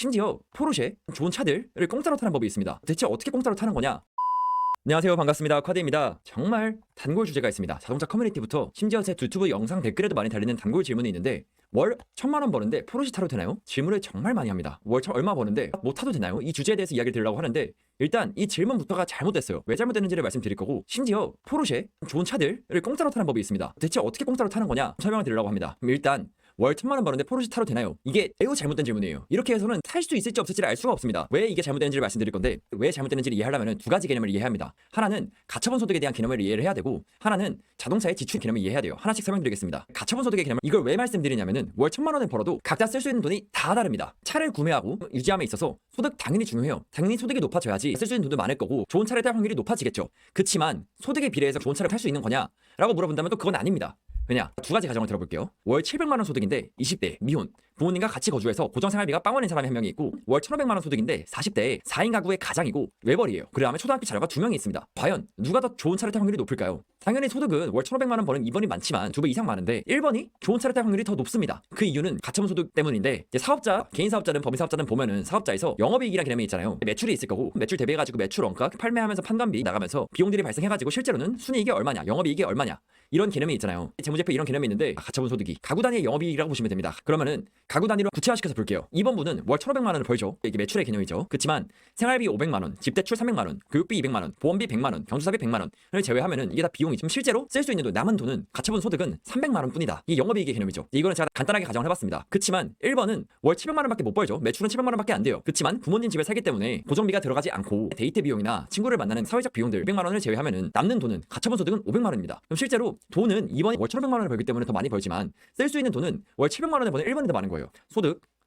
심지어 포르쉐 좋은 차들을 공짜로 타는 법이 있습니다. 대체 어떻게 공짜로 타는 거냐? 안녕하세요, 반갑습니다. 쿼드입니다. 정말 단골 주제가 있습니다. 자동차 커뮤니티부터 심지어 제 유튜브 영상 댓글에도 많이 달리는 단골 질문이 있는데, 월 1000만원 버는데 포르쉐 타도 되나요? 질문을 정말 많이 합니다. 월 얼마 버는데 못 타도 되나요? 이 주제에 대해서 이야기를 드리려고 하는데, 일단 이 질문부터가 잘못됐어요. 왜 잘못됐는지를 말씀드릴 거고, 심지어 포르쉐 좋은 차들을 공짜로 타는 법이 있습니다. 대체 어떻게 공짜로 타는 거냐 설명을 드리려고 합니다. 그럼 일단 월 1000만원 버는데 포르쉐 타도 되나요? 이게 매우 잘못된 질문이에요. 이렇게 해서는 탈 수 있을지 없을지를 알 수가 없습니다. 왜 이게 잘못되는지를 말씀드릴 건데, 왜 잘못되는지를 이해하려면 두 가지 개념을 이해해야 합니다. 하나는 가처분 소득에 대한 개념을 이해를 해야 되고, 하나는 자동차의 지출 개념을 이해해야 돼요. 하나씩 설명드리겠습니다. 가처분 소득의 개념을 이걸 왜 말씀드리냐면은, 월 1000만원을 벌어도 각자 쓸 수 있는 돈이 다 다릅니다. 차를 구매하고 유지함에 있어서 소득 당연히 중요해요. 당연히 소득이 높아져야지 쓸 수 있는 돈도 많을 거고 좋은 차를 탈 확률이 높아지겠죠. 그치만 소득에 비례해서 좋은 차를 탈 수 있는 거냐? 라고 물어본다면 또 그건 아닙니다. 왜냐? 두 가지 가정을 들어볼게요. 월 700만원 소득인데 20대 미혼 부모님과 같이 거주해서 고정생활비가 빵원인 사람이 한 명이 있고, 월 1500만원 소득인데 40대에 4인 가구의 가장이고 외벌이에요. 그 다음에 초등학교 자녀가 2명이 있습니다. 과연 누가 더 좋은 차를 탈 확률이 높을까요? 당연히 소득은 월 1500만원 버는 2번이 많지만 2배 이상 많은데 1번이 좋은 차를 탈 확률이 더 높습니다. 그 이유는 가처분 소득 때문인데, 이제 사업자, 개인 사업자는 법인 사업자는 보면은 사업자에서 영업이익이라는 개념이 있잖아요. 매출이 있을 거고, 매출 대비해가지고 매출 원가, 판매하면서 판관비 나가면서 비용들이 발생해가지고 실제로는 순이익이 얼마냐, 영업이익이 얼마냐, 이런 개념이 있잖아요. 재무제표 이런 개념이 있는데, 가처분 소득이 가구 단위의 영업이익이라고 보시면 됩니다. 그러면은 가구 단위로 구체화시켜서 볼게요. 이번 분은 월 1500만원을 벌죠. 이게 매출의 개념이죠. 그렇지만 생활비 500만원, 집대출 300만원, 교육비 200만원, 보험비 100만원, 경조사비 100만원을 제외하면은 이게 다 비용이죠. 실제로 쓸 수 있는 돈, 남은 돈은 가처분 소득은 300만원 뿐이다. 이게 영업이익의 개념이죠. 이거는 제가 간단하게 가정을 해봤습니다. 그렇지만 1번은 월 700만원밖에 못 벌죠. 매출은 700만원밖에 안 돼요. 그렇지만 부모님 집에 살기 때문에 고정비가 들어가지 않고 데이트 비용이나 친구를 만나는 사회적 비용들 200만원을 제외하면은 남는 돈은 가처분 소득은 500만원입니다. 그럼 실제로 돈은 이번에 월 1500만원을 벌기 때문에 더 많이 벌지만, 쓸 수 있는 돈은 월 700만원을 버는 1번이 더 많은 거예요.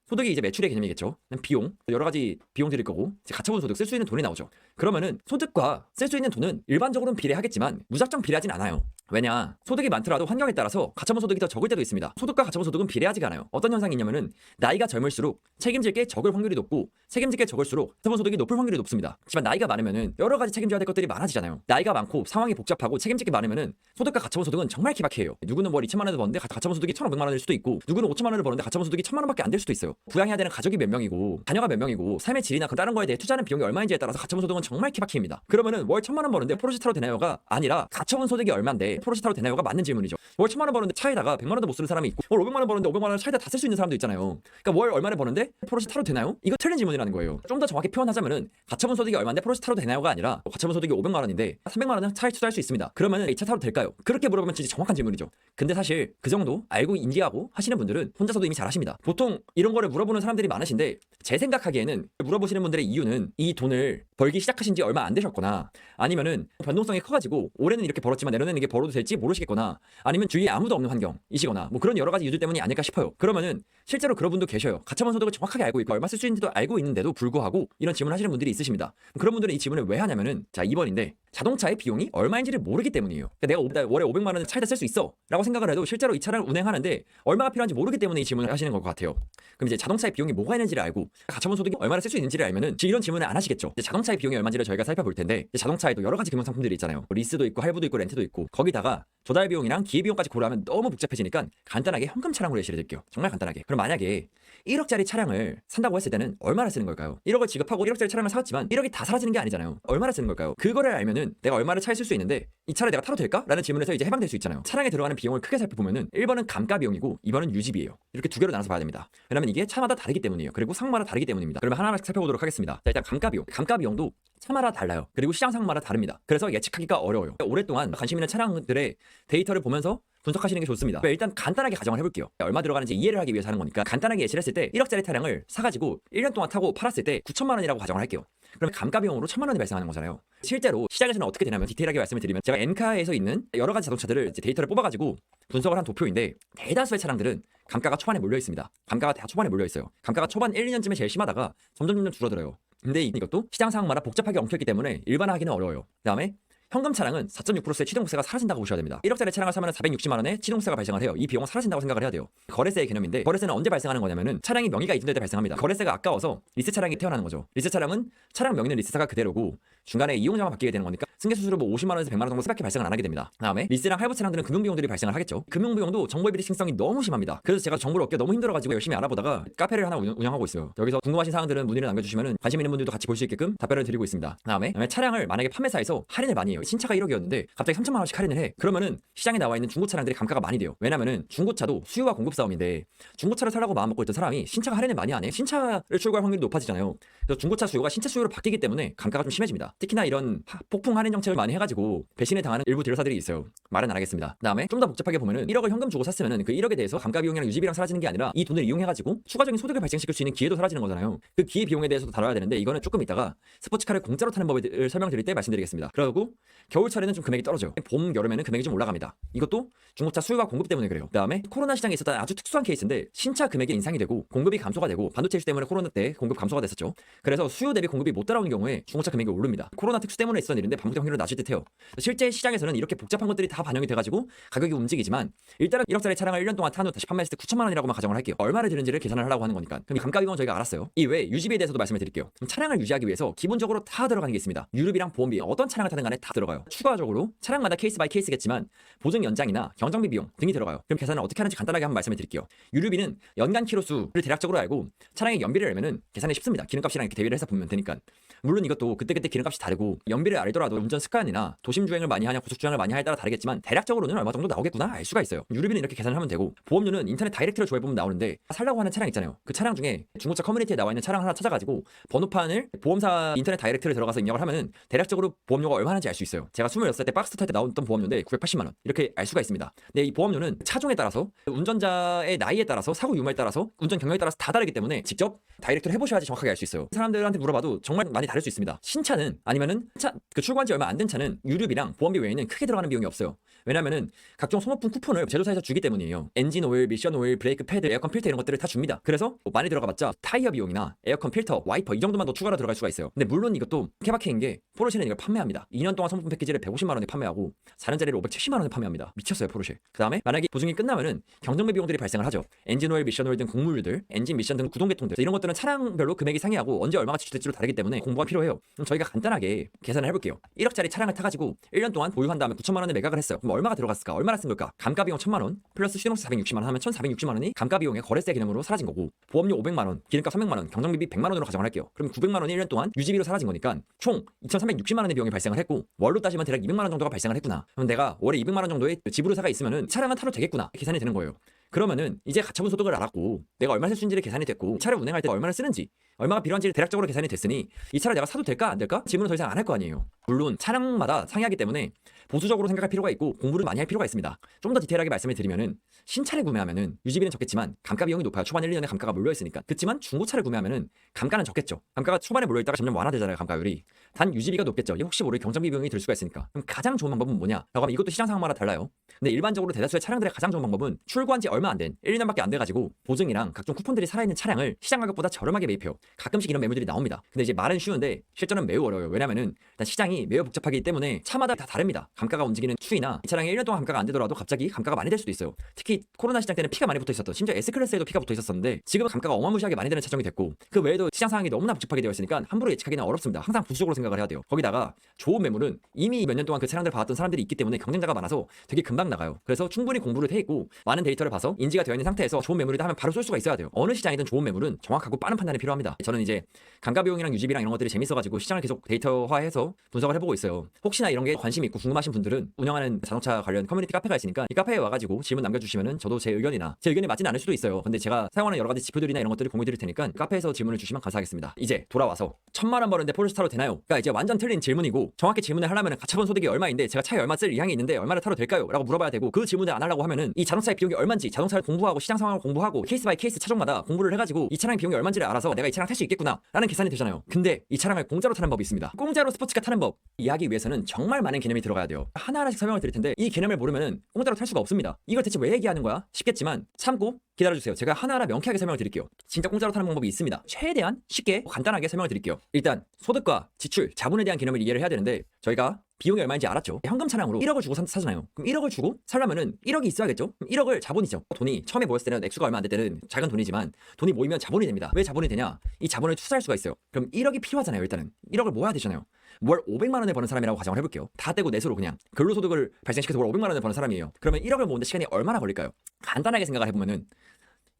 소득이 이제 매출의 개념이겠죠. 비용, 여러 가지 비용들일 거고, 이제 가처분 소득, 쓸 수 있는 돈이 나오죠. 그러면은 소득과 쓸 수 있는 돈은 일반적으로는 비례하겠지만 무작정 비례하진 않아요. 왜냐? 소득이 많더라도 환경에 따라서 가처분 소득이 더 적을 때도 있습니다. 소득과 가처분 소득은 비례하지가 않아요. 어떤 현상이 있냐면은, 나이가 젊을수록 책임질 게 적을 확률이 높고, 책임질 게 적을수록 가처분 소득이 높을 확률이 높습니다. 하지만 나이가 많으면은 여러 가지 책임져야 될 것들이 많아지잖아요. 나이가 많고 상황이 복잡하고 책임질 게 많으면은 소득과 가처분 소득은 정말 기박해요. 누구는 월 2천만 원을 버는데 가처분 소득이 1,500만 원일 수도 있고, 누구는 5천만 원을 버는데 가처분 소득이 1,000만 원밖에 안 될 수도 있어요. 부양해야 되는 가족이 몇 명이고, 자녀가 몇 명이고, 삶의 질이나 그 다른 거에 대해 투자하는 비용이 얼마인지에 따라서 가처분 소득은 정말 기박해입니다. 그러면은 월 1,000만 원 버는데 포르쉐 타도 되나요가 아니라, 가처분 소득이 얼마인데 포르쉐 타도 되나요가 맞는 질문이죠. 월 1,000만 원 버는데 차에다가 100만 원도 못 쓰는 사람이 있고, 월 500만 원 버는데 500만 원을 차에다 다 쓸 수 있는 사람도 있잖아요. 그러니까 월 얼마를 버는데 포르쉐 타도 되나요? 이거 틀린 질문이라는 거예요. 좀 더 정확히 표현하자면은, 가처분 소득이 얼마인데 포르쉐 타도 되나요가 아니라, 가처분 소득이 500만 원인데 300만 원은 차에 투자할 수 있습니다. 그러면은 이 차 타도 될까요? 그렇게 물어보면 진짜 정확한 질문이죠. 근데 사실 그 정도 알고 인지하고 하시는 분들은 혼자서도 이미 잘 하십니다. 보통 이런 거를 물어보는 사람들이 많으신데, 제 생각하기에는 물어보시는 분들의 이유는 이 돈을 벌기 시작하신 지 얼마 안 되셨거나, 아니면은 변동성이 커가지고 올해는 이렇게 벌었지만 내년에는 이게 벌어도 될지 모르시겠거나, 아니면 주위에 아무도 없는 환경이시거나, 뭐 그런 여러 가지 이유들 때문이 아닐까 싶어요. 그러면은 실제로 그런 분도 계셔요. 가처분 소득을 정확하게 알고 있고 얼마 쓸 수 있는지도 알고 있는데도 불구하고 이런 질문을 하시는 분들이 있으십니다. 그런 분들은 이 질문을 왜 하냐면은, 자 2번인데, 자동차의 비용이 얼마인지를 모르기 때문이에요. 그러니까 내가 월에 500만 원을 차에다 쓸 수 있어 라고 생각을 해도 실제로 이 차를 운행하는데 얼마가 필요한지 모르기 때문에 이 질문을 하시는 것 같아요. 그럼 이제 자동차의 비용이 뭐가 있는지를 알고 가처분 소득이 얼마나 쓸 수 있는지를 알면은 이런 질문을 안 하시겠죠. 이제 자동차의 비용이 얼마인지를 저희가 살펴볼 텐데, 이제 자동차에도 여러 가지 금융 상품들이 있잖아요. 리스도 있고 할부도 있고 렌트도 있고, 거기다가 조달 비용이랑 기회 비용까지 고려하면 너무 복잡해지니까 간단하게 현금 차량으로 예시를 들게요. 정말 간단하게. 그럼 만약에 1억짜리 차량을 산다고 했을 때는 얼마나 쓰는 걸까요? 1억을 지급하고 1억짜리 차량을 사왔지만 1억이 다 사라지는 게 아니잖아요. 얼마나 쓰는 걸까요? 그거를 알면은 내가 얼마를 차에 쓸 수 있는데 이 차를 내가 타도 될까? 라는 질문에서 이제 해방될 수 있잖아요. 차량에 들어가는 비용을 크게 살펴보면은 1번은 감가 비용이고 2번은 유지비예요. 이렇게 두 개로 나눠서 봐야 됩니다. 왜냐면 이게 차마다 다르기 때문이에요. 그리고 상마다 다르기 때문입니다. 그러면 하나하나씩 살펴보도록 하겠습니다. 자, 일단 감가 비용. 감가 비용도 차마다 달라요. 그리고 시장 상마다 다릅니다. 그래서 예측하기가 어려워요. 오랫동안 관심 있는 차량들의 데이터를 보면서 분석하시는 게 좋습니다. 일단 간단하게 가정을 해볼게요. 얼마 들어가는지 이해를 하기 위해서 하는 거니까, 간단하게 예시를 했을 때 1억짜리 차량을 사가지고 1년 동안 타고 팔았을 때 9천만 원이라고 가정을 할게요. 그럼 감가 비용으로 1,000만 원이 발생하는 거잖아요. 실제로 시장에서는 어떻게 되냐면, 디테일하게 말씀을 드리면, 제가 엔카에서 있는 여러 가지 자동차들을 이제 데이터를 뽑아가지고 분석을 한 도표인데, 대다수의 차량들은 감가가 초반에 몰려 있습니다. 감가가 다 초반에 몰려 있어요. 감가가 초반 1, 2년쯤에 제일 심하다가 점점 줄어들어요. 근데 이것도 시장 상황마다 복잡하게 엉켜있기 때문에 일반화하기는 어려워요. 그 다음에 현금 차량은 4.6%의 취등록세가 사라진다고 보셔야 됩니다. 1억짜리 차량을 사면 460만 원의 취등록세가 발생을 해요. 이 비용은 사라진다고 생각을 해야 돼요. 거래세의 개념인데, 거래세는 언제 발생하는 거냐면은 차량이 명의가 이전될 때 발생합니다. 거래세가 아까워서 리스 차량이 태어나는 거죠. 리스 차량은 차량 명의는 리스사가 그대로고 중간에 이용자만 바뀌게 되는 거니까 승계수수료 뭐 50만 원에서 100만 원 정도 수밖에 발생을 안 하게 됩니다. 다음에 리스랑 할부 차량들은 금융비용들이 발생을 하겠죠. 금융비용도 정보의 비리칭성이 너무 심합니다. 그래서 제가 정보를 얻기가 너무 힘들어가지고 열심히 알아보다가 카페를 하나 운영하고 있어요. 여기서 궁금하신 사항들은 문의를 남겨주시면 관심 있는 분들도 같이 볼 수 있게끔 답변을 드리고 있습니다. 다음에 차량을 만약에 판매사에서 할인을 많이 해요. 신차가 1억이었는데 갑자기 3천만 원씩 할인을 해. 그러면은 시장에 나와 있는 중고 차량들이 감가가 많이 돼요. 왜냐면은 중고차도 수요와 공급 싸움인데 중고차를 사려고 마음 먹고 있던 사람이 신차가 할인을 많이 안 해. 신차를 출고할 확률이 높아지잖아요. 그래서 중고차 수요가 신차 수요로 바뀌기 때문에 감가가 좀 심해집니다. 특히나 이런 폭풍 할인 정책을 많이 해가지고 배신을 당하는 일부 딜러사들이 있어요. 말은 안 하겠습니다. 그다음에 좀 더 복잡하게 보면은 1억을 현금 주고 샀으면은 그 1억에 대해서 감가 비용이랑 유지비랑 사라지는 게 아니라 이 돈을 이용해가지고 추가적인 소득을 발생시킬 수 있는 기회도 사라지는 거잖아요. 그 기회 비용에 대해서도 다뤄야 되는데 이거는 조금 이따가 스포츠카를 공짜로 타는 법을 설명드릴 때 말씀드리겠습니다. 그리고 겨울철에는 좀 금액이 떨어져요. 봄, 여름에는 금액이 좀 올라갑니다. 이것도 중고차 수요와 공급 때문에 그래요. 그다음에 코로나 시장에 있었던 아주 특수한 케이스인데 신차 금액이 인상이 되고 공급이 감소가 되고 반도체 이슈 때문에 코로나 때 공급 감소가 됐었죠. 그래서 수요 대비 공급이 못 따라오는 경우에 중고차 금액이 오릅니다. 코로나 특수 때문에 있었던 일인데 반복될 확률은 낮을 듯해요. 실제 시장에서는 이렇게 복잡한 것들이 다 반영이 돼가지고 가격이 움직이지만 일단은 1억짜리 차량을 1년 동안 탄 후 다시 판매했을 때 9천만 원이라고만 가정을 할게요. 얼마를 드는지를 계산을 하려고 하는 거니까. 그럼 감가 비용은 저희가 알았어요. 이 외에 유지비에 대해서도 말씀을 드릴게요. 그럼 차량을 유지하기 위해서 기본적으로 다 들어가는 게 있습니다. 유류비랑 보험비 어떤 차량을 타든 간에 다 들어가요. 추가적으로 차량마다 케이스 바이 케이스겠지만 보증 연장이나 경정비 비용 등이 들어가요. 그럼 계산을 어떻게 하는지 간단하게 한번 말씀을 드릴게요. 유류비는 연간 키로수를 대략적으로 알고 차량의 연비를 알면은 계산이 쉽습니다. 기름값이랑 이렇게 대비를 해서 보면 되니까. 물론 이것도 그때그때 기름값이 다르고 연비를 알더라도 운전 습관이나 도심 주행을 많이 하냐 고속 주행을 많이 하냐에 따라 다르겠지만 대략적으로는 얼마 정도 나오겠구나 알 수가 있어요. 유류비는 이렇게 계산을 하면 되고 보험료는 인터넷 다이렉트로 조회보면 나오는데 살라고 하는 차량 있잖아요. 그 차량 중에 중고차 커뮤니티에 나와 있는 차량 하나 찾아가지고 번호판을 보험사 인터넷 다이렉트를 들어가서 입력을 하면은 대략적으로 보험료가 얼마 하는지 알 수 있어요. 제가 26살 때 박스 탈 때 나왔던 보험료인데 980만 원 이렇게 알 수가 있습니다. 근데 이 보험료는 차종에 따라서 운전자의 나이에 따라서 사고 유무에 따라서 운전 경력에 따라서 다 다르기 때문에 직접 다이렉트로 해보셔야지 정확하게 알 수 있어요. 사람들한테 물어봐도 정말 많이 다를 수 있습니다. 신차는 아니면은 그 출고한 지 얼마 안 된 차는 유류비랑 보험비 외에는 크게 들어가는 비용이 없어요. 왜냐면은 각종 소모품 쿠폰을 제조사에서 주기 때문이에요. 엔진 오일, 미션 오일, 브레이크 패드, 에어컨 필터 이런 것들을 다 줍니다. 그래서 뭐 많이 들어가봤자 타이어 비용이나 에어컨 필터, 와이퍼 이 정도만 더 추가로 들어갈 수가 있어요. 근데 물론 이것도 케바케인 게 포르쉐는 이걸 판매합니다. 2년 동안 소모품 패키지를 150만 원에 판매하고 4년짜리를 570만 원에 판매합니다. 미쳤어요 포르쉐. 그 다음에 만약에 보증이 끝나면은 경정비 비용들이 발생을 하죠. 엔진 오일, 미션 오일 등 곡물류들, 엔진 미션 등 구동계통들 이런 것들은 차량별로 금액이 상이하고 언제 얼마가 지출될지로 다르기 때문에 공부가 필요해요. 그럼 저희가 간단하게 계산을 해볼게요. 1억짜리 차량을 타가지고 1년 동안 보유한 다음에 9천만 원에 매각을 했어요. 그럼 얼마가 들어갔을까? 얼마나 쓴 걸까? 감가 비용 1,000만 원 플러스 시동세 460만 원 하면 1,460만 원이 감가 비용의 거래세 개념으로 사라진 거고 보험료 500만 원, 기름값 300만 원, 경정비비 100만 원으로 가정을 할게요. 그럼 900만 원이 1년 동안 유지비로 사라진 거니까 총 2,360만 원의 비용이 발생을 했고 월로 따지면 대략 200만 원 정도가 발생을 했구나. 그럼 내가 월에 200만 원 정도의 지불의사가 있으면은 차량은 타도 되겠구나 계산이 되는 거예요. 그러면은 이제 가처분 소득을 알았고 내가 얼마 쓸 수 있는지를 계산이 됐고 차를 운행할 때 얼마나 쓰는지 얼마가 필요한지를 대략적으로 계산이 됐으니 이 차를 내가 사도 될까 안 될까 질문을 더 이상 안 할 거 아니에요. 물론 차량마다 상이하기 때문에 보수적으로 생각할 필요가 있고 공부를 많이 할 필요가 있습니다. 좀 더 디테일하게 말씀을 드리면은 신차를 구매하면은 유지비는 적겠지만 감가 비용이 높아요. 초반 1, 2년에 감가가 몰려있으니까. 그렇지만 중고차를 구매하면은 감가는 적겠죠. 감가가 초반에 몰려있다가 점점 완화되잖아요. 감가율이. 단 유지비가 높겠죠. 혹시 모를 경정비 비용이 들 수가 있으니까. 그럼 가장 좋은 방법은 뭐냐? 라고 하면 이것도 시장 상황마다 달라요. 근데 일반적으로 대다수의 차량들의 가장 좋은 방법은 출고한 지 얼마 안 된 1, 2년밖에 안 돼가지고 보증이랑 각종 쿠폰들이 살아있는 차량을 시장 가격보다 저렴하게 매입해요. 가끔씩 이런 매물들이 나옵니다. 근데 이제 말은 쉬운데 실전은 매우 어려워요. 왜냐면은 일단 시장이 매우 복잡하기 때문에 차마다 다 다릅니다. 감가가 움직이는 추이나 이 차량이 1년 동안 감가가 안 되더라도 갑자기 감가가 많이 될 수도 있어요. 특히 코로나 시장 때는 피가 많이 붙어 있었던 심지어 S클래스에도 피가 붙어 있었었는데 지금은 감가가 어마무시하게 많이 되는 차종이 됐고 그 외에도 시장 상황이 너무나 복잡하게 되어 있으니까 함부로 예측하기는 어렵습니다. 항상 부수적으로 생각을 해야 돼요. 거기다가 좋은 매물은 이미 몇 년 동안 그 차량들을 봐왔던 사람들이 있기 때문에 경쟁자가 많아서 되게 금방 나가요. 그래서 충분히 공부를 해 있고 많은 데이터를 봐서 인지가 되어 있는 상태에서 좋은 매물이다 하면 바로 쏠 수가 있어야 돼요. 어느 시장이든 좋은 매물은 정확하고 빠른 판단이 필요합니다. 저는 이제 감가 비용이랑 유지비랑 이런 것들이 재밌어가지고 시장을 계속 데이터화해서 분석을 해보고 있어요. 혹시나 이런 게 관심 있고 궁금하신 분들은 운영하는 자동차 관련 커뮤니티 카페가 있으니까 이 카페에 와가지고 질문 남겨주시면은 저도 제 의견이 맞진 않을 수도 있어요. 근데 제가 사용하는 여러 가지 지표들이나 이런 것들을 공유드릴 테니까 카페에서 질문을 주시면 감사하겠습니다. 이제 돌아와서 1,000만 원 버는데 포르쉐 타도 되나요? 그러니까 이제 완전 틀린 질문이고 정확히 질문을 하려면 가처분 소득이 얼마인데 제가 차에 얼마 쓸 의향이 있는데 얼마를 타도 될까요? 라고 물어봐야 되고 그 질문을 안 하려고 하면은 이 자동차의 비용이 얼마인지 자동차를 공부하고 시장 상황을 공부하고 케이스 바이 케이스 차종마다 공부를 해가지고 이 차량의 비용이 얼마인지를 알아서 내가 이 차량 탈 수 있겠구나 라는 계산이 되잖아요. 근데 이 차량을 공짜로 타는 법이 있습니다. 공짜로 스포츠카 타는 법 이해하기 위해서는 정말 많은 개념이 들어가야 돼요. 하나하나씩 설명을 드릴 텐데 이 개념을 모르면은 공짜로 탈 수가 없습니다. 이걸 대체 왜 얘기하는 거야? 싶겠지만 참고 기다려주세요. 제가 하나하나 명쾌하게 설명을 드릴게요. 진짜 공짜로 타는 방법이 있습니다. 최대한 쉽게 간단하게 설명을 드릴게요. 일단 소득과 지출, 자본에 대한 개념을 이해를 해야 되는데 저희가 비용이 얼마인지 알았죠? 현금 차량으로 1억을 주고 사잖아요. 그럼 1억을 주고 살려면은 1억이 있어야겠죠? 그럼 1억을 자본이죠. 돈이 처음에 모였을 때는 액수가 얼마 안 될 때는 작은 돈이지만 돈이 모이면 자본이 됩니다. 왜 자본이 되냐? 이 자본을 투자할 수가 있어요. 그럼 1억이 필요하잖아요. 일단은 1억을 모아야 되잖아요. 월 500만 원을 버는 사람이라고 가정을 해볼게요. 다 떼고 내수로 그냥 근로소득을 발생시켜서 월 500만 원을 버는 사람이에요. 그러면 1억을 모으는데 시간이 얼마나 걸릴까요? 간단하게 생각을 해보면은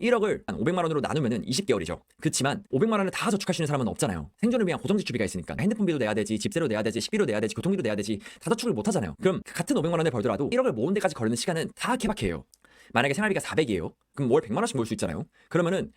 1억을 한 500만 원으로 나누면은 20개월이죠. 그렇지만 500만 원을 다 저축할 수 있는 사람은 없잖아요. 생존을 위한 고정 지출비가 있으니까 핸드폰비도 내야 되지, 집세로 내야 되지, 식비로 내야 되지, 교통비도 내야 되지. 다 저축을 못 하잖아요. 그럼 같은 500만 원을 벌더라도 1억을 모은 데까지 걸리는 시간은 다 케바케예요. 만약에 생활비가 400이에요. 그럼 월 100만 원씩 모을 수 있잖아요. 그러면은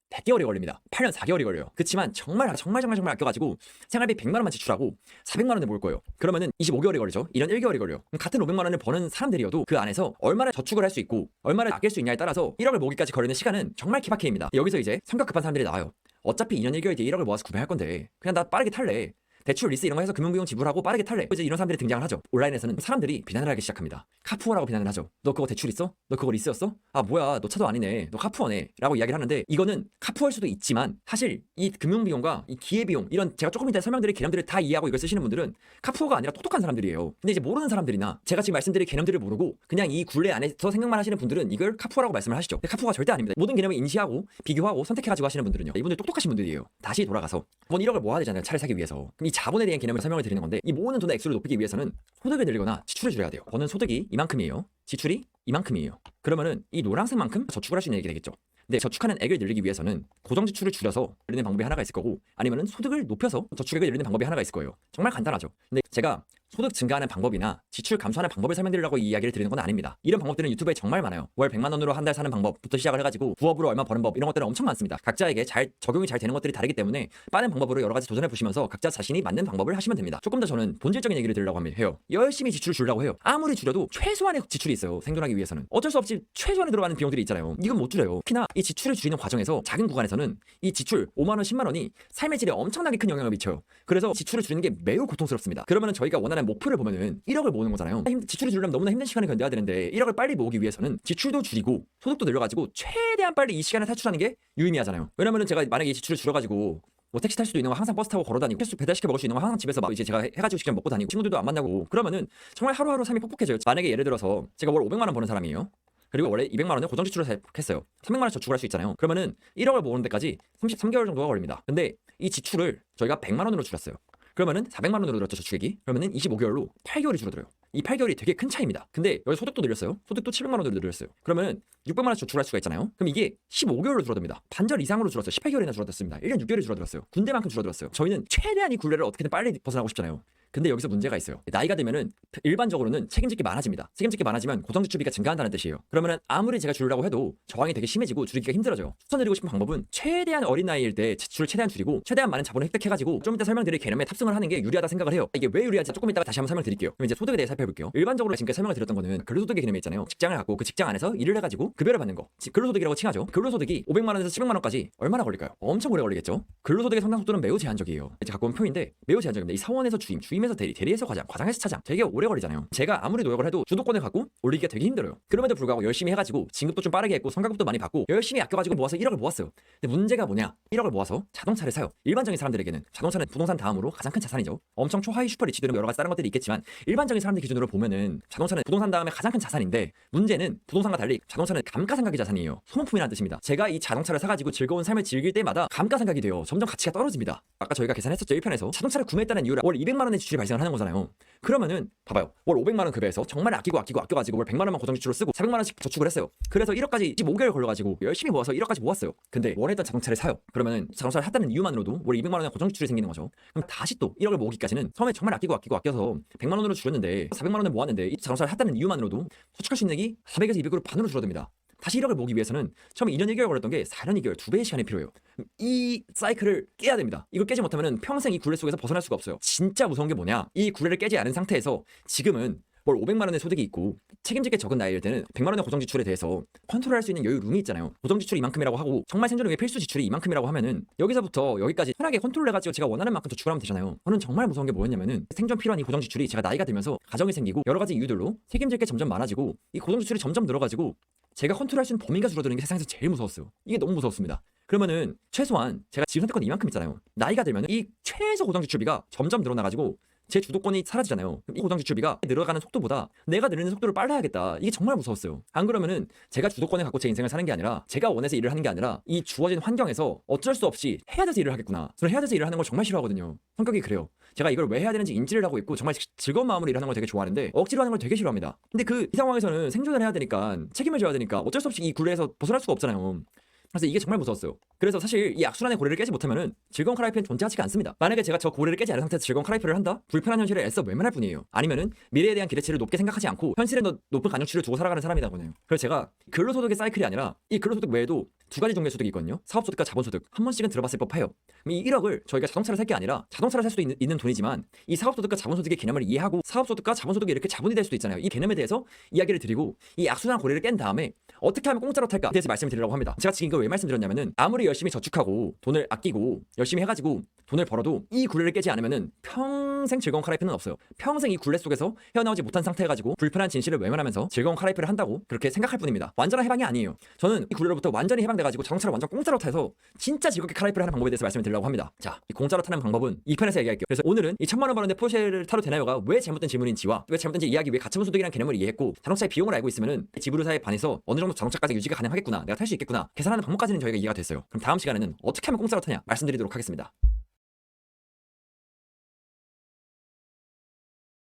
100개월이 걸립니다. 8년 4개월이 걸려요. 그렇지만 정말 아껴가지고 생활비 100만 원만 지출하고 400만 원을 모을 거예요. 그러면은 25개월이 걸리죠. 2년 1개월이 걸려요. 그럼 같은 500만 원을 버는 사람들이어도 그 안에서 얼마나 저축을 할 수 있고 얼마나 아낄 수 있냐에 따라서 1억을 모으기까지 걸리는 시간은 정말 케바케입니다. 여기서 이제 성격 급한 사람들이 나와요. 어차피 2년 1개월 뒤에 1억을 모아서 구매할 건데 그냥 나 빠르게 탈래. 대출 리스 이런 거 해서 금융비용 지불하고 빠르게 탈래. 이제 이런 사람들이 등장을 하죠. 온라인에서는 사람들이 비난을 하기 시작합니다. 카푸어라고 비난을 하죠. 너 그거 대출 있어? 너 그거 리스였어? 아 뭐야 너 차도 아니네. 너 카푸어네. 라고 이야기를 하는데 이거는 카푸어일 수도 있지만 사실 이 금융비용과 이 기회비용 이런 제가 조금 이따 설명드릴 개념들을 다 이해하고 이걸 쓰시는 분들은 카푸어가 아니라 똑똑한 사람들이에요. 근데 이제 모르는 사람들이나 제가 지금 말씀드릴 개념들을 모르고 그냥 이 굴레 안에서 생각만 하시는 분들은 이걸 카푸어라고 말씀을 하시죠. 근데 카푸어가 절대 아닙니다. 모든 개념을 인지하고 비교하고 선택해가지고 하시는 분들은요. 이분들 똑똑하신 분들이에요. 다시 돌아가서 원 1억을 모아야 되잖아요. 차를 사기 위해서. 그럼 이 자본에 대한 개념을 설명을 드리는 건데 이 모으는 돈의 액수를 높이기 위해서는 소득을 늘리거나 지출을 줄여야 돼요. 버는 소득이 이만큼이에요. 지출이 이만큼이에요. 그러면은 이 노란색만큼 저축을 할 수 있는 액이 되겠죠. 근데 저축하는 액을 늘리기 위해서는 고정 지출을 줄여서 늘리는 방법이 하나가 있을 거고 아니면은 소득을 높여서 저축액을 늘리는 방법이 하나가 있을 거예요. 정말 간단하죠. 근데 제가 소득 증가하는 방법이나 지출 감소하는 방법을 설명드리려고 이 이야기를 드리는 건 아닙니다. 이런 방법들은 유튜브에 정말 많아요. 월 100만 원으로 한 달 사는 방법부터 시작을 해가지고 부업으로 얼마 버는 법 이런 것들은 엄청 많습니다. 각자에게 적용이 잘 되는 것들이 다르기 때문에 빠른 방법으로 여러 가지 도전해 보시면서 각자 자신이 맞는 방법을 하시면 됩니다. 조금 더 저는 본질적인 얘기를 드리려고 해요. 열심히 지출을 줄이려고 해요. 아무리 줄여도 최소한의 지출이 있어요. 생존하기 위해서는 어쩔 수 없이 최소한에 들어가는 비용들이 있잖아요. 이건 못 줄여요. 특히나 이 지출을 줄이는 과정에서 작은 구간에서는 이 지출 5만 원, 10만 원이 삶의 질에 엄청나게 큰 영향을 미쳐요. 그래서 지출을 줄이는 게 매우 고통스럽습니다. 그러면 저희가 원하는 목표를 보면은 1억을 모으는 거잖아요. 지출을 줄이려면 너무나 힘든 시간을 견뎌야 되는데 1억을 빨리 모으기 위해서는 지출도 줄이고 소득도 늘려가지고 최대한 빨리 이 시간을 탈출하는 게 유의미하잖아요. 왜냐면은 제가 만약에 이 지출을 줄여가지고 뭐 택시 탈 수도 있는 거 항상 버스 타고 걸어다니고 패스 배달시켜 먹을 수 있는 거 항상 집에서 막 이제 제가 해가지고 직접 먹고 다니고 친구들도 안 만나고 그러면은 정말 하루하루 삶이 뻑뻑해져요. 만약에 예를 들어서 제가 월 500만 원 버는 사람이에요. 그리고 원래 200만 원을 고정 지출을 했어요. 300만 원 저축을 할 수 있잖아요. 그러면은 1억을 모으는 데까지 33개월 정도가 걸립니다. 근데 이 지출을 저희가 100만 원으로 줄였어요. 그러면은 400만 원으로 늘었죠 저축액이. 그러면은 25개월로 8개월이 줄어들어요. 이 8개월이 되게 큰 차이입니다. 근데 여기 소득도 늘렸어요. 소득도 700만 원으로 늘렸어요. 그러면은 600만 원씩 저축을 할 수가 있잖아요. 그럼 이게 15개월로 줄어듭니다. 반절 이상으로 줄었어요. 18개월이나 줄어들었습니다. 1년 6개월이 줄어들었어요. 군대만큼 줄어들었어요. 저희는 최대한 이 굴레를 어떻게든 빨리 벗어나고 싶잖아요. 근데 여기서 문제가 있어요. 나이가 들면은 일반적으로는 책임질 게 많아집니다. 책임질 게 많아지면 고정지출비가 증가한다는 뜻이에요. 그러면은 아무리 제가 줄이려고 해도 저항이 되게 심해지고 줄이기가 힘들어져요. 추천드리고 싶은 방법은 최대한 어린 나이일 때 지출을 최대한 줄이고 최대한 많은 자본을 획득해가지고 좀 이따 설명드릴 개념에 탑승을 하는 게 유리하다 생각을 해요. 이게 왜 유리한지 조금 이따가 다시 한번 설명드릴게요. 그럼 이제 소득에 대해 살펴볼게요. 일반적으로 지금까지 설명을 드렸던 거는 근로소득의 개념이 있잖아요. 직장을 갖고 그 직장 안에서 일을 해가지고 급여를 받는 거. 근로소득이라고 칭하죠. 근로소득이 500만 원에서 700만 원까지 얼마나 걸릴까요? 엄청 오래 걸리겠죠. 근로소득의 성장 속도는 매우 제한적이에요. 이제 갖고 온 표인데 매우 제한적입니다. 이 사원에서 주임, 주임에서 대리, 대리에서 과장, 과장에서 차장 되게 오래 걸리잖아요. 제가 아무리 노력을 해도 주도권을 갖고 올리기가 되게 힘들어요. 그럼에도 불구하고 열심히 해가지고 진급도 좀 빠르게 했고 성과급도 많이 받고 열심히 아껴가지고 모아서 1억을 모았어요. 근데 문제가 뭐냐? 1억을 모아서 자동차를 사요. 일반적인 사람들에게는 자동차는 부동산 다음으로 가장 큰 자산이죠. 엄청 초하이 슈퍼리치들은 여러 가지 다른 것들이 있겠지만 일반적인 사람들 기준으로 보면은 자동차는 부동산 다음에 가장 큰 자산인데 문제는 부동산과 달리 자동차는 감가상각이 자산이에요. 소모품이라는 뜻입니다. 제가 이 자동차를 사가지고 즐거운 삶을 즐길 때마다 감가상각이 돼요. 점점 가치가 떨어집니다. 아까 저희가 계산했었죠 1편에서 자동차를 구매했다는 이유로 월 200만 원의 지출이 발생을 하는 거잖아요. 그러면은 봐봐요. 월 500만 원 급여에서 정말 아껴가지고 월 100만 원만 고정 지출로 쓰고 400만 원씩 저축을 했어요. 그래서 1억까지 15개월 걸려가지고 열심히 모아서 1억까지 모았어요. 근데 원했던 자동차를 사요. 그러면은 자동차를 샀다는 이유만으로도 월 200만 원의 고정 지출이 생기는 거죠. 그럼 다시 또 1억을 모으기까지는 처음에 정말 아껴서 100만 원으로 줄였는데 400만 원을 모았는데 이 자동차를 샀다는 이유만으로도 저축할 수 있는 액이 400에서 200으로 반으로 줄어듭니다. 다시 1억을 모으기 위해서는 처음에 2년 1개월 걸렸던 게 4년 2개월 2배의 시간이 필요해요. 이 사이클을 깨야 됩니다. 이걸 깨지 못하면 평생 이 굴레 속에서 벗어날 수가 없어요. 진짜 무서운 게 뭐냐? 이 굴레를 깨지 않은 상태에서 지금은 월 500만 원의 소득이 있고 책임질 게 적은 나이일 때는 100만 원의 고정 지출에 대해서 컨트롤할 수 있는 여유 룸이 있잖아요. 고정 지출이 이만큼이라고 하고 정말 생존을 위해 필수 지출이 이만큼이라고 하면은 여기서부터 여기까지 편하게 컨트롤해가지고 제가 원하는 만큼 저축을 하면 되잖아요. 저는 정말 무서운 게 뭐였냐면은 생존 필요한 이 고정 지출이 제가 나이가 들면서 가정이 생기고 여러 가지 이유들로 책임질 게 점점 많아지고 이 고정 지출이 점점 늘어가지고 제가 컨트롤할 수 있는 범위가 줄어드는 게 세상에서 제일 무서웠어요. 이게 너무 무서웠습니다. 그러면은 최소한 제가 지금 선택권 이만큼 있잖아요. 나이가 들면은 이 최소 고정 지출비가 점점 늘어나가지고 제 주도권이 사라지잖아요. 그럼 이 고정 지출비가 늘어가는 속도보다 내가 느리는 속도를 빨라야겠다. 이게 정말 무서웠어요. 안 그러면은 제가 주도권을 갖고 제 인생을 사는 게 아니라 제가 원해서 일을 하는 게 아니라 이 주어진 환경에서 어쩔 수 없이 해야 돼서 일을 하겠구나. 저는 해야 돼서 일을 하는 걸 정말 싫어하거든요. 성격이 그래요. 제가 이걸 왜 해야 되는지 인지를 하고 있고 정말 즐거운 마음으로 일하는 걸 되게 좋아하는데 억지로 하는 걸 되게 싫어합니다. 근데 이 상황에서는 생존을 해야 되니까 책임을 져야 되니까 어쩔 수 없이 이 굴레에서 벗어날 수가 없잖아요. 그래서 이게 정말 무서웠어요. 그래서 사실 이 악순환의 고리를 깨지 못하면은 즐거운 카라이프는 존재하지가 않습니다. 만약에 제가 저 고리를 깨지 않은 상태에서 즐거운 카라이프를 한다? 불편한 현실을 애써 외면할 뿐이에요. 아니면은 미래에 대한 기대치를 높게 생각하지 않고 현실에 높은 가중치를 두고 살아가는 사람이다 보네요. 그래서 제가 근로소득의 사이클이 아니라 이 근로소득 외에도 두 가지 종류의 소득이 있거든요. 사업소득과 자본소득. 한 번씩은 들어봤을 법해요. 이 1억을 저희가 자동차를 살 게 아니라 자동차를 살 수도 있는 돈이지만 이 사업소득과 자본소득의 개념을 이해하고 사업소득과 자본소득이 이렇게 자본이 될 수도 있잖아요. 이 개념에 대해서 이야기를 드리고 이 악순환 고리를 깬 다음에 어떻게 하면 공짜로 탈까 대해서 말씀을 드리려고 합니다. 제가 지금 이걸 왜 말씀드렸냐면은 아무리 열심히 저축하고 돈을 아끼고 열심히 해가지고 돈을 벌어도 이 굴레를 깨지 않으면은 평생 즐거운 카라이프는 없어요. 평생 이 굴레 속에서 헤어나오지 못한 상태여가지고 불편한 진실을 외면하면서 즐거운 카라이프를 한다고 그렇게 생각할 뿐입니다. 완전한 해방이 아니에요. 저는 이 굴레로부터 완전히 해방돼가지고 자동차를 완전 공짜로 타서 진짜 즐겁게 카라이프를 하는 방법에 대해서 말씀을 드리려고 합니다. 자, 이 공짜로 타는 방법은 2편에서 얘기할게요. 그래서 오늘은 이 1,000만 원 버는데 포르쉐를 타도 되나요가 왜 잘못된 질문인지와 왜 잘못된지 이해하기 위해 가처분 소득이라는 개념을 이해했고 자동차의 비용을 알고 있으면은 지불의사에 반해서 어느 정도 자동차까지 유지가 가능하겠구나, 내가 탈 수 있겠구나 계산하는 방법까지는 저희가 이해가 됐어요. 그럼 다음 시간에는 어떻게 하면 공짜로 타냐 말씀드리도록 하겠습니다.